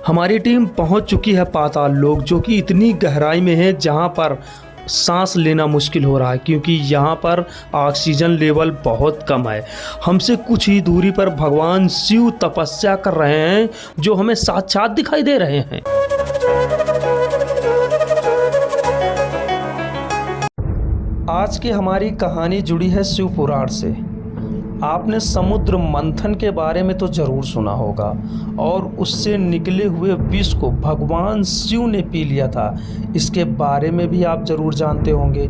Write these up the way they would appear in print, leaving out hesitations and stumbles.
हमारी टीम पहुंच चुकी है पाताल लोक, जो कि इतनी गहराई में है जहां पर सांस लेना मुश्किल हो रहा है क्योंकि यहाँ पर ऑक्सीजन लेवल बहुत कम है। हमसे कुछ ही दूरी पर भगवान शिव तपस्या कर रहे हैं जो हमें साक्षात दिखाई दे रहे हैं। आज की हमारी कहानी जुड़ी है शिव पुराण से। आपने समुद्र मंथन के बारे में तो ज़रूर सुना होगा और उससे निकले हुए विष को भगवान शिव ने पी लिया था, इसके बारे में भी आप ज़रूर जानते होंगे।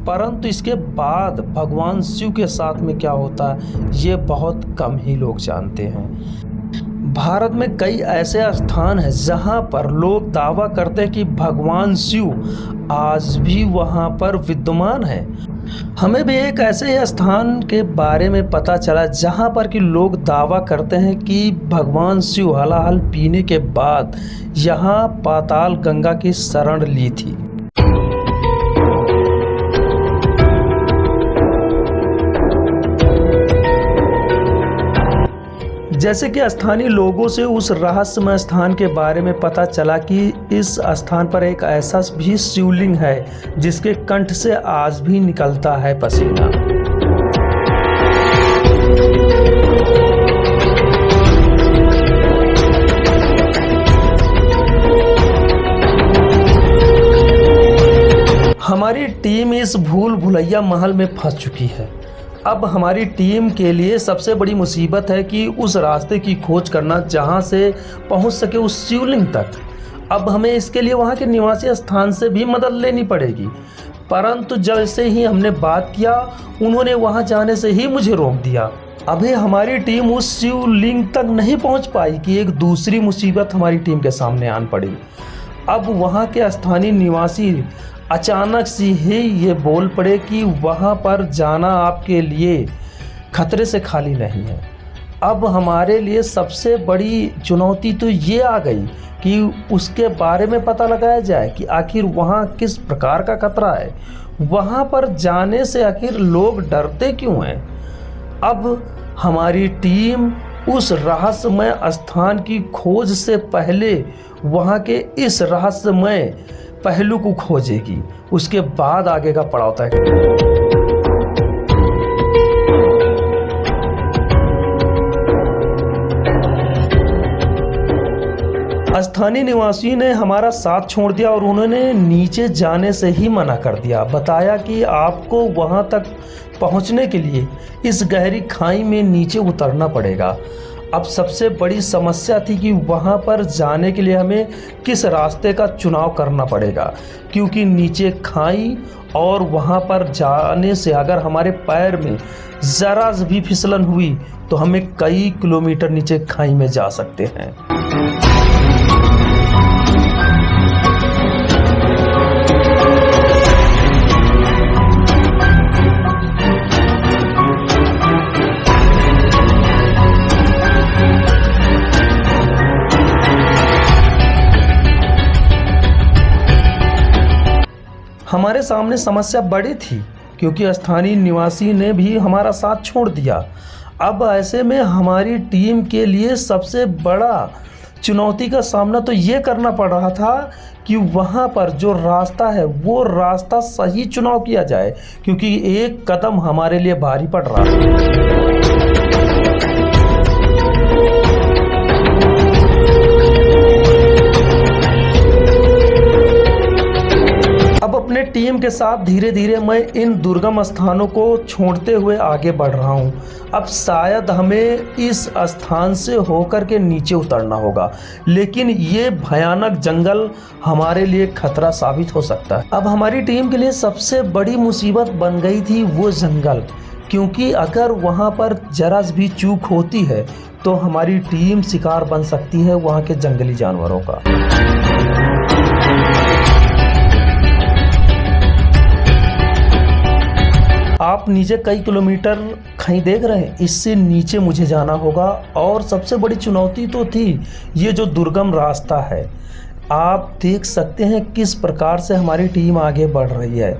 परंतु इसके बाद भगवान शिव के साथ में क्या होता है ये बहुत कम ही लोग जानते हैं। भारत में कई ऐसे स्थान हैं जहां पर लोग दावा करते हैं कि भगवान शिव आज भी वहां पर विद्यमान है। हमें भी एक ऐसे स्थान के बारे में पता चला जहां पर कि लोग दावा करते हैं कि भगवान शिव हलाहल पीने के बाद यहां पाताल गंगा की शरण ली थी। जैसे कि स्थानीय लोगों से उस रहस्यमय स्थान के बारे में पता चला कि इस स्थान पर एक ऐसा भी शिवलिंग है जिसके कंठ से आज भी निकलता है पसीना। हमारी टीम इस भूल भुलैया महल में फंस चुकी है। अब हमारी टीम के लिए सबसे बड़ी मुसीबत है कि उस रास्ते की खोज करना जहां से पहुंच सके उस शिवलिंग तक। अब हमें इसके लिए वहां के निवासी स्थान से भी मदद लेनी पड़ेगी, परंतु जैसे ही हमने बात किया उन्होंने वहां जाने से ही मुझे रोक दिया। अभी हमारी टीम उस शिवलिंग तक नहीं पहुंच पाई कि एक दूसरी मुसीबत हमारी टीम के सामने आन पड़ी। अब वहां के स्थानीय निवासी अचानक से ही ये बोल पड़े कि वहाँ पर जाना आपके लिए खतरे से खाली नहीं है। अब हमारे लिए सबसे बड़ी चुनौती तो ये आ गई कि उसके बारे में पता लगाया जाए कि आखिर वहाँ किस प्रकार का खतरा है, वहाँ पर जाने से आखिर लोग डरते क्यों हैं। अब हमारी टीम उस रहस्यमय स्थान की खोज से पहले वहाँ के इस रहस्यमय पहलू को खोजेगी, उसके बाद आगे का पड़ाव तय करेगी। स्थानीय निवासियों ने हमारा साथ छोड़ दिया और उन्होंने नीचे जाने से ही मना कर दिया। बताया कि आपको वहां तक पहुंचने के लिए इस गहरी खाई में नीचे उतरना पड़ेगा। अब सबसे बड़ी समस्या थी कि वहां पर जाने के लिए हमें किस रास्ते का चुनाव करना पड़ेगा, क्योंकि नीचे खाई और वहां पर जाने से अगर हमारे पैर में ज़रा भी फिसलन हुई तो हमें कई किलोमीटर नीचे खाई में जा सकते हैं। हमारे सामने समस्या बड़ी थी क्योंकि स्थानीय निवासी ने भी हमारा साथ छोड़ दिया। अब ऐसे में हमारी टीम के लिए सबसे बड़ा चुनौती का सामना तो ये करना पड़ रहा था कि वहाँ पर जो रास्ता है वो रास्ता सही चुनाव किया जाए, क्योंकि एक कदम हमारे लिए भारी पड़ रहा है। अपने टीम के साथ धीरे धीरे मैं इन दुर्गम स्थानों को छोड़ते हुए आगे बढ़ रहा हूं। अब शायद हमें इस स्थान से होकर के नीचे उतरना होगा, लेकिन ये भयानक जंगल हमारे लिए खतरा साबित हो सकता है। अब हमारी टीम के लिए सबसे बड़ी मुसीबत बन गई थी वो जंगल, क्योंकि अगर वहां पर जरा भी चूक होती है तो हमारी टीम शिकार बन सकती है वहां के जंगली जानवरों का। आप नीचे कई किलोमीटर खाई देख रहे हैं, इससे नीचे मुझे जाना होगा और सबसे बड़ी चुनौती तो थी ये जो दुर्गम रास्ता है। आप देख सकते हैं किस प्रकार से हमारी टीम आगे बढ़ रही है,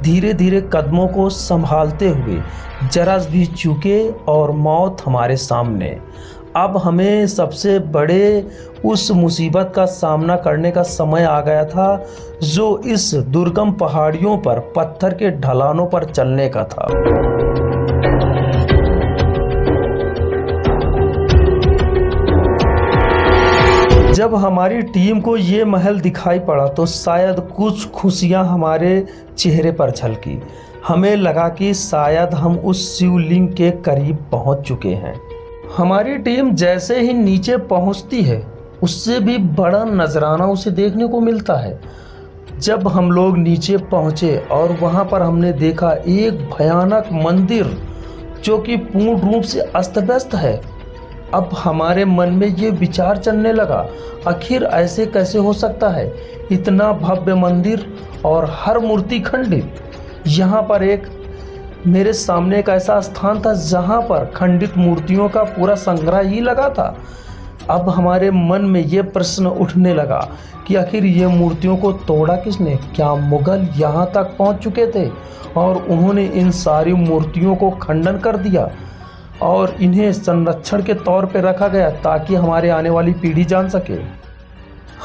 धीरे धीरे कदमों को संभालते हुए, जरा भी चूके और मौत हमारे सामने। अब हमें सबसे बड़े उस मुसीबत का सामना करने का समय आ गया था जो इस दुर्गम पहाड़ियों पर पत्थर के ढलानों पर चलने का था। जब हमारी टीम को ये महल दिखाई पड़ा तो शायद कुछ खुशियां हमारे चेहरे पर झलकी। हमें लगा कि शायद हम उस शिवलिंग के करीब पहुंच चुके हैं। हमारी टीम जैसे ही नीचे पहुंचती है उससे भी बड़ा नजराना उसे देखने को मिलता है। जब हम लोग नीचे पहुंचे और वहां पर हमने देखा एक भयानक मंदिर जो कि पूर्ण रूप से अस्त व्यस्त है। अब हमारे मन में ये विचार चलने लगा, आखिर ऐसे कैसे हो सकता है, इतना भव्य मंदिर और हर मूर्ति खंडित। यहाँ पर एक मेरे सामने एक ऐसा स्थान था जहाँ पर खंडित मूर्तियों का पूरा संग्रह ही लगा था। अब हमारे मन में ये प्रश्न उठने लगा कि आखिर ये मूर्तियों को तोड़ा किसने? क्या मुगल यहाँ तक पहुँच चुके थे और उन्होंने इन सारी मूर्तियों को खंडन कर दिया और इन्हें संरक्षण के तौर पर रखा गया ताकि हमारे आने वाली पीढ़ी जान सके।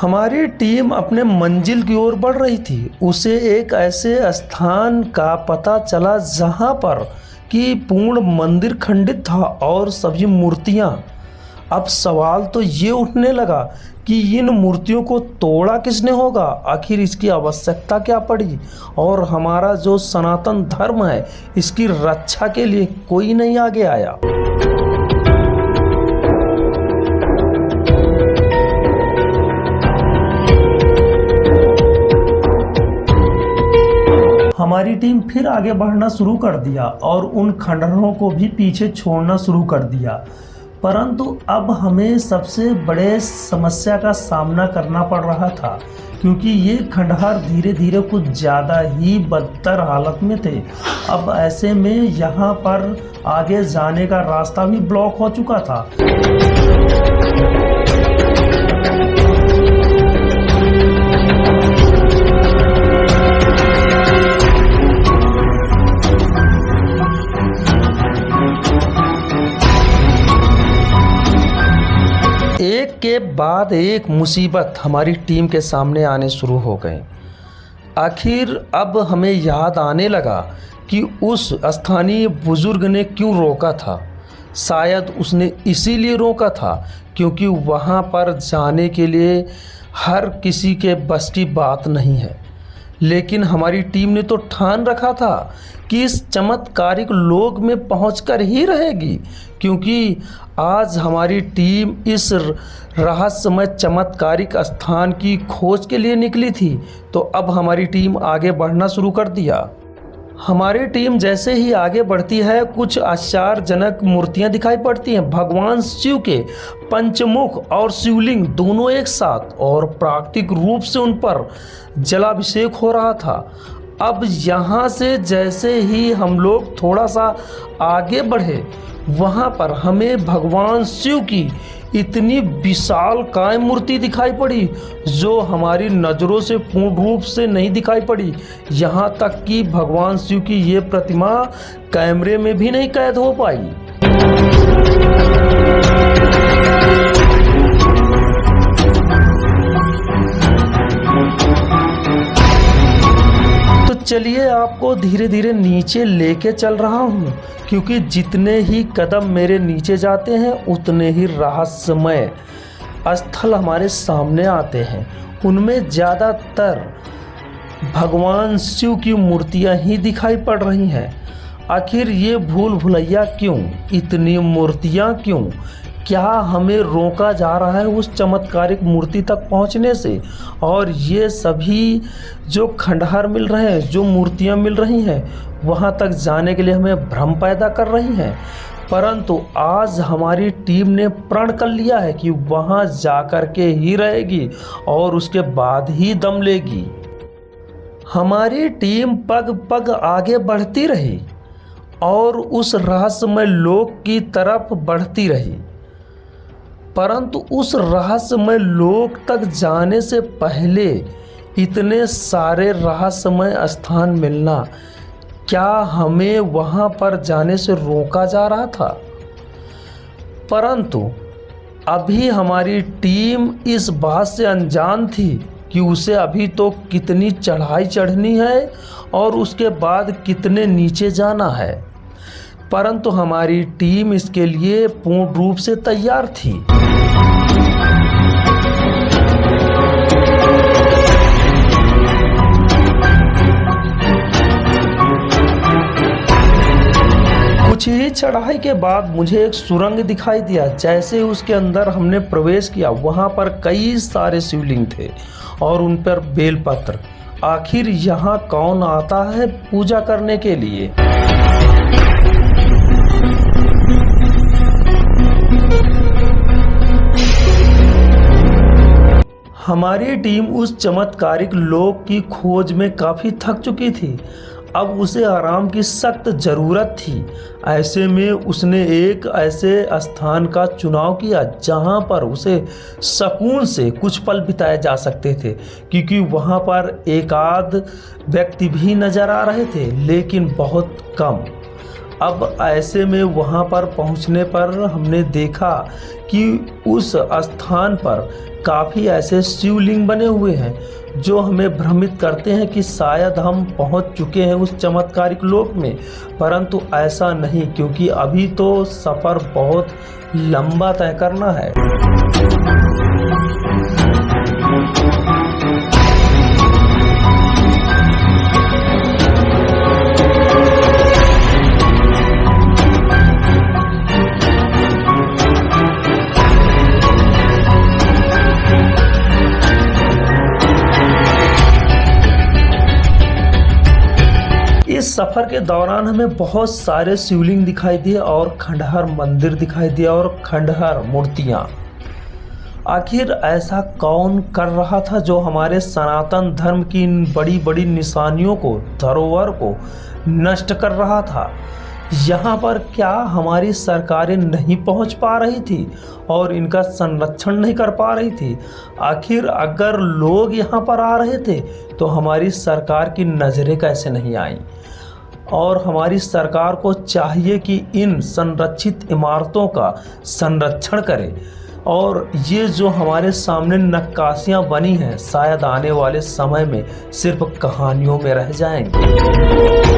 हमारी टीम अपने मंजिल की ओर बढ़ रही थी। उसे एक ऐसे स्थान का पता चला जहां पर कि पूर्ण मंदिर खंडित था और सभी मूर्तियां। अब सवाल तो ये उठने लगा कि इन मूर्तियों को तोड़ा किसने होगा, आखिर इसकी आवश्यकता क्या पड़ी और हमारा जो सनातन धर्म है इसकी रक्षा के लिए कोई नहीं आगे आया। हमारी टीम फिर आगे बढ़ना शुरू कर दिया और उन खंडहरों को भी पीछे छोड़ना शुरू कर दिया, परंतु अब हमें सबसे बड़े समस्या का सामना करना पड़ रहा था क्योंकि ये खंडहर धीरे धीरे कुछ ज़्यादा ही बदतर हालत में थे। अब ऐसे में यहाँ पर आगे जाने का रास्ता भी ब्लॉक हो चुका था। एक के बाद एक मुसीबत हमारी टीम के सामने आने शुरू हो गए। आखिर अब हमें याद आने लगा कि उस स्थानीय बुजुर्ग ने क्यों रोका था। शायद उसने इसीलिए रोका था क्योंकि वहाँ पर जाने के लिए हर किसी के बस की बात नहीं है। लेकिन हमारी टीम ने तो ठान रखा था कि इस चमत्कारिक लोक में पहुंचकर ही रहेगी, क्योंकि आज हमारी टीम इस रहस्यमय चमत्कारिक स्थान की खोज के लिए निकली थी। तो अब हमारी टीम आगे बढ़ना शुरू कर दिया। हमारी टीम जैसे ही आगे बढ़ती है कुछ आश्चर्यजनक मूर्तियां दिखाई पड़ती हैं। भगवान शिव के पंचमुख और शिवलिंग दोनों एक साथ और प्राकृतिक रूप से उन पर जलाभिषेक हो रहा था। अब यहाँ से जैसे ही हम लोग थोड़ा सा आगे बढ़े वहाँ पर हमें भगवान शिव की इतनी विशाल काय मूर्ति दिखाई पड़ी जो हमारी नज़रों से पूर्ण रूप से नहीं दिखाई पड़ी। यहाँ तक कि भगवान शिव की ये प्रतिमा कैमरे में भी नहीं कैद हो पाई। तो चलिए आपको धीरे धीरे नीचे लेके चल रहा हूँ, क्योंकि जितने ही कदम मेरे नीचे जाते हैं उतने ही रहस्यमय स्थल हमारे सामने आते हैं। उनमें ज़्यादातर भगवान शिव की मूर्तियां ही दिखाई पड़ रही हैं। आखिर ये भूल भुलैया क्यों, इतनी मूर्तियां क्यों? क्या हमें रोका जा रहा है उस चमत्कारिक मूर्ति तक पहुंचने से? और ये सभी जो खंडहर मिल रहे हैं, जो मूर्तियां मिल रही हैं, वहां तक जाने के लिए हमें भ्रम पैदा कर रही हैं। परंतु आज हमारी टीम ने प्रण कर लिया है कि वहां जाकर के ही रहेगी और उसके बाद ही दम लेगी। हमारी टीम पग पग आगे बढ़ती रही और उस रहस्यमय लोक की तरफ बढ़ती रही, परंतु उस रहस्यमय लोक तक जाने से पहले इतने सारे रहस्यमय स्थान मिलना, क्या हमें वहां पर जाने से रोका जा रहा था? परंतु अभी हमारी टीम इस बात से अनजान थी कि उसे अभी तो कितनी चढ़ाई चढ़नी है और उसके बाद कितने नीचे जाना है, परंतु हमारी टीम इसके लिए पूर्ण रूप से तैयार थी। कुछ ही चढ़ाई के बाद मुझे एक सुरंग दिखाई दिया। जैसे ही उसके अंदर हमने प्रवेश किया, वहां पर कई सारे शिवलिंग थे और उन पर बेलपत्र। आखिर यहाँ कौन आता है पूजा करने के लिए? हमारी टीम उस चमत्कारिक लोक की खोज में काफी थक चुकी थी। अब उसे आराम की सख्त ज़रूरत थी। ऐसे में उसने एक ऐसे स्थान का चुनाव किया जहां पर उसे सुकून से कुछ पल बिताए जा सकते थे, क्योंकि वहां पर एक आध व्यक्ति भी नज़र आ रहे थे, लेकिन बहुत कम। अब ऐसे में वहां पर पहुंचने पर हमने देखा कि उस स्थान पर काफ़ी ऐसे शिवलिंग बने हुए हैं जो हमें भ्रमित करते हैं कि शायद हम पहुंच चुके हैं उस चमत्कारिक लोक में, परंतु ऐसा नहीं, क्योंकि अभी तो सफ़र बहुत लंबा तय करना है। इस सफ़र के दौरान हमें बहुत सारे शिवलिंग दिखाई दिए और खंडहर मंदिर दिखाई दिया और खंडहर मूर्तियाँ। आखिर ऐसा कौन कर रहा था जो हमारे सनातन धर्म की इन बड़ी बड़ी निशानियों को, धरोहर को नष्ट कर रहा था? यहाँ पर क्या हमारी सरकारें नहीं पहुँच पा रही थी और इनका संरक्षण नहीं कर पा रही थी? आखिर अगर लोग यहाँ पर आ रहे थे तो हमारी सरकार की नज़रें कैसे नहीं आईं? और हमारी सरकार को चाहिए कि इन संरक्षित इमारतों का संरक्षण करे, और ये जो हमारे सामने नक्काशियाँ बनी हैं शायद आने वाले समय में सिर्फ कहानियों में रह जाएंगी।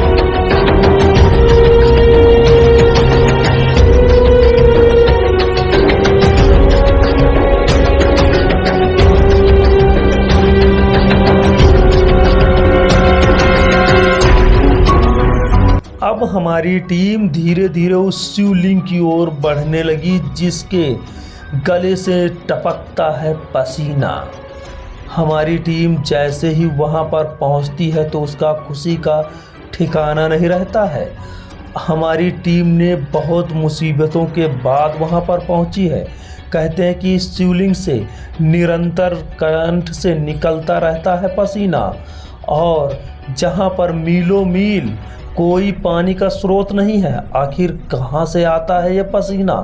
अब हमारी टीम धीरे धीरे उस शिवलिंग की ओर बढ़ने लगी जिसके गले से टपकता है पसीना। हमारी टीम जैसे ही वहां पर पहुंचती है तो उसका खुशी का ठिकाना नहीं रहता है। हमारी टीम ने बहुत मुसीबतों के बाद वहां पर पहुंची है। कहते हैं कि इस शिवलिंग से निरंतर कंठ से निकलता रहता है पसीना, और जहां पर मीलों मील कोई पानी का स्रोत नहीं है। आखिर कहाँ से आता है ये पसीना,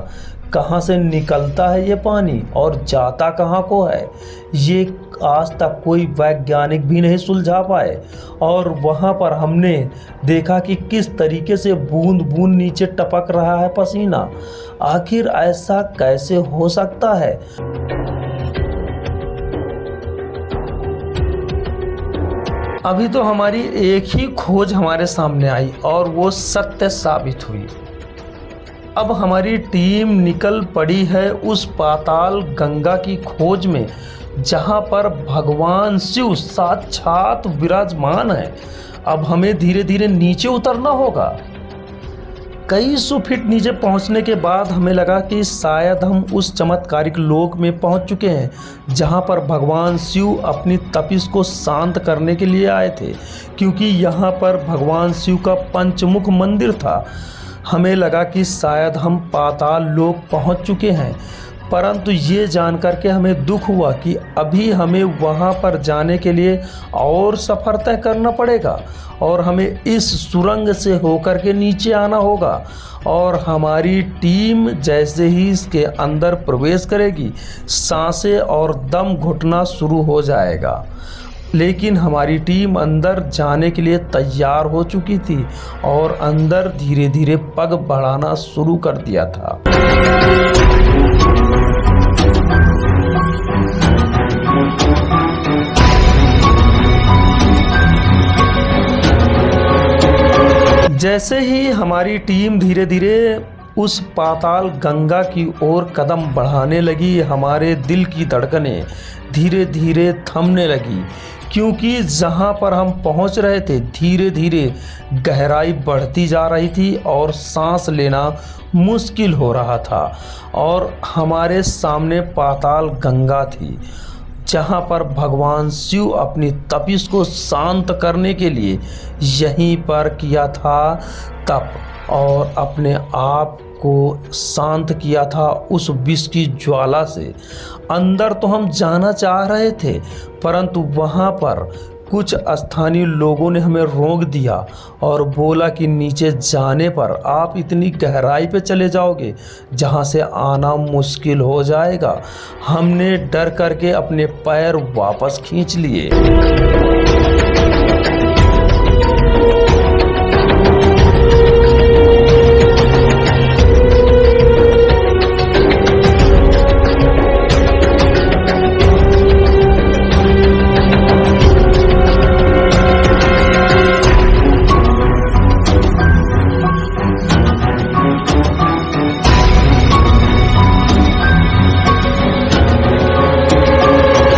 कहाँ से निकलता है ये पानी और जाता कहाँ को है, ये आज तक कोई वैज्ञानिक भी नहीं सुलझा पाए। और वहाँ पर हमने देखा कि किस तरीके से बूंद बूंद नीचे टपक रहा है पसीना। आखिर ऐसा कैसे हो सकता है? अभी तो हमारी एक ही खोज हमारे सामने आई और वो सत्य साबित हुई। अब हमारी टीम निकल पड़ी है उस पाताल गंगा की खोज में जहां पर भगवान शिव साक्षात विराजमान है। अब हमें धीरे धीरे नीचे उतरना होगा। कई सौ फीट नीचे पहुंचने के बाद हमें लगा कि शायद हम उस चमत्कारिक लोक में पहुंच चुके हैं जहां पर भगवान शिव अपनी तपिश को शांत करने के लिए आए थे, क्योंकि यहां पर भगवान शिव का पंचमुख मंदिर था। हमें लगा कि शायद हम पाताल लोक पहुंच चुके हैं, परंतु ये जानकर के हमें दुख हुआ कि अभी हमें वहां पर जाने के लिए और सफ़र तय करना पड़ेगा और हमें इस सुरंग से होकर के नीचे आना होगा। और हमारी टीम जैसे ही इसके अंदर प्रवेश करेगी, सांसें और दम घुटना शुरू हो जाएगा। लेकिन हमारी टीम अंदर जाने के लिए तैयार हो चुकी थी और अंदर धीरे धीरे पग बढ़ाना शुरू कर दिया था। जैसे ही हमारी टीम धीरे धीरे उस पाताल गंगा की ओर कदम बढ़ाने लगी, हमारे दिल की धड़कनें धीरे धीरे थमने लगी, क्योंकि जहाँ पर हम पहुँच रहे थे धीरे धीरे गहराई बढ़ती जा रही थी और सांस लेना मुश्किल हो रहा था। और हमारे सामने पाताल गंगा थी, जहाँ पर भगवान शिव अपनी तपिश को शांत करने के लिए यहीं पर किया था तप, और अपने आप को शांत किया था उस विष की ज्वाला से। अंदर तो हम जाना चाह रहे थे, परंतु वहाँ पर कुछ स्थानीय लोगों ने हमें रोक दिया और बोला कि नीचे जाने पर आप इतनी गहराई पे चले जाओगे जहाँ से आना मुश्किल हो जाएगा। हमने डर करके अपने पैर वापस खींच लिए।